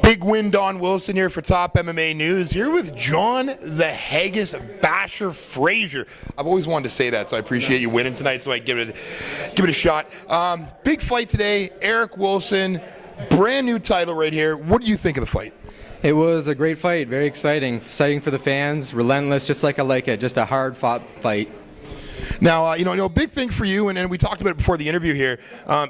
Big win, Don Wilson here for Top MMA News. Here with John the Haggis Basher Fraser. I've always wanted to say that, so I appreciate you winning tonight. So I give it a shot. Big fight today. Eric Wilson, brand new title right here. What do you think of the fight? It was a great fight. Very exciting. Exciting for the fans. Relentless, just like I like it. Just a hard-fought fight. Now, big thing for you, and we talked about it before the interview here,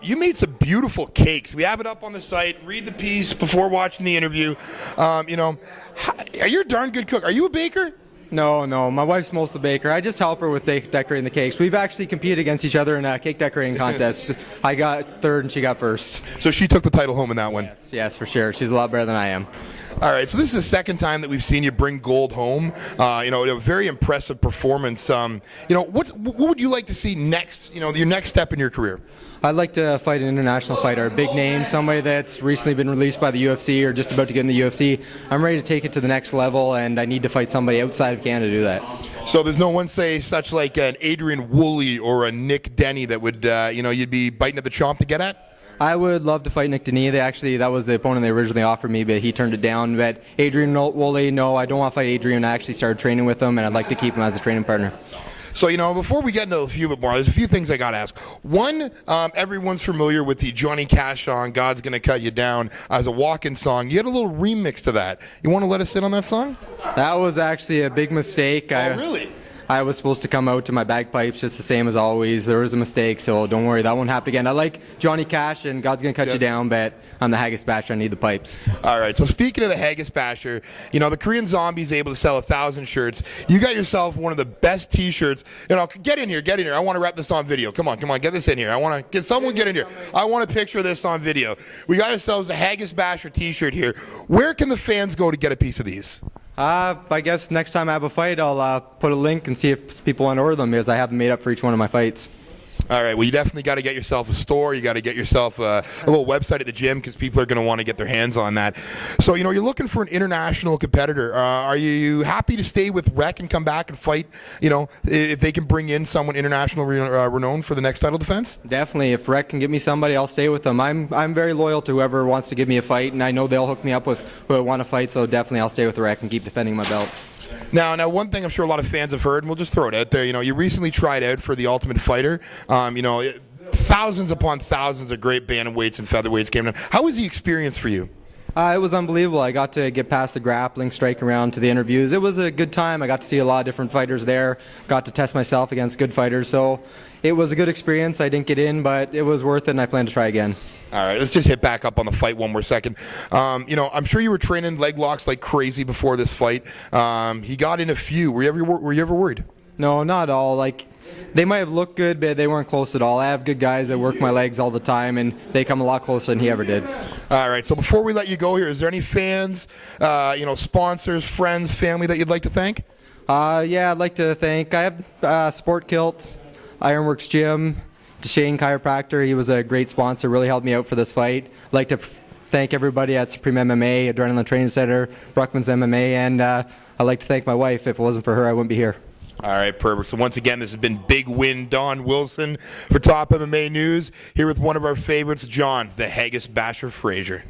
you made some beautiful cakes. We have it up on the site. Read the piece before watching the interview. You're a darn good cook. Are you a baker? No, my wife's mostly a baker. I just help her with decorating the cakes. We've actually competed against each other in a cake decorating contest. I got third and she got first. So she took the title home in that one? Yes, for sure. She's a lot better than I am. All right, so this is the second time that we've seen you bring gold home. A very impressive performance. What would you like to see next? Your next step in your career? I'd like to fight an international fighter, a big name, somebody that's recently been released by the UFC or just about to get in the UFC. I'm ready to take it to the next level, and I need to fight somebody outside of Canada to do that. So there's no one, say, such like an Adrian Woolley or a Nick Denny that would, you'd be biting at the chomp to get at? I would love to fight Nick Denny. That was the opponent they originally offered me, but he turned it down. But Adrian Woolley, no, I don't want to fight Adrian. I actually started training with him, and I'd like to keep him as a training partner. So, before we get into a few bit more, there's a few things I got to ask. One, everyone's familiar with the Johnny Cash song, God's Gonna Cut You Down, as a walk-in song. You had a little remix to that. You want to let us in on that song? That was actually a big mistake. Oh, really? I was supposed to come out to my bagpipes just the same as always. There was a mistake, so don't worry, that won't happen again. I like Johnny Cash and God's Gonna Cut You Down, but I'm the Haggis Basher, I need the pipes. All right, so speaking of the Haggis Basher, the Korean Zombie's able to sell 1,000 shirts. You got yourself one of the best t-shirts. Get in here. I want to wrap this on video. Come on, get this in here. I want to get in here. I want to picture this on video. We got ourselves a Haggis Basher t-shirt here. Where can the fans go to get a piece of these? I guess next time I have a fight, I'll put a link and see if people want to order them, because I have them made up for each one of my fights. All right, well, you definitely got to get yourself a store. You got to get yourself a little website at the gym, because people are going to want to get their hands on that. So, you're looking for an international competitor. Are you happy to stay with Rec and come back and fight, if they can bring in someone international renowned for the next title defense? Definitely. If Rec can get me somebody, I'll stay with them. I'm very loyal to whoever wants to give me a fight, and I know they'll hook me up with who I want to fight, so definitely I'll stay with Rec and keep defending my belt. Now, one thing I'm sure a lot of fans have heard, and we'll just throw it out there, you recently tried out for the Ultimate Fighter. Thousands upon thousands of great bantamweights and featherweights came in. How was the experience for you? It was unbelievable. I got to get past the grappling, strike around to the interviews. It was a good time. I got to see a lot of different fighters there, got to test myself against good fighters. So it was a good experience. I didn't get in, but it was worth it, and I plan to try again. All right, let's just hit back up on the fight one more second. I'm sure you were training leg locks like crazy before this fight. He got in a few. Were you ever worried? No, not at all. They might have looked good, but they weren't close at all. I have good guys that work my legs all the time, and they come a lot closer than he ever did. All right, so before we let you go here, is there any fans, sponsors, friends, family that you'd like to thank? Yeah, I'd like to thank, I have Sport Kilt, Ironworks Gym, Shane Chiropractor. He was a great sponsor, really helped me out for this fight. I'd like to thank everybody at Supreme MMA, Adrenaline Training Center, Bruckman's MMA, and I'd like to thank my wife. If it wasn't for her, I wouldn't be here. All right, perfect. So once again, this has been Big Win Don Wilson for Top MMA News, here with one of our favorites, John the Haggis Basher Fraser.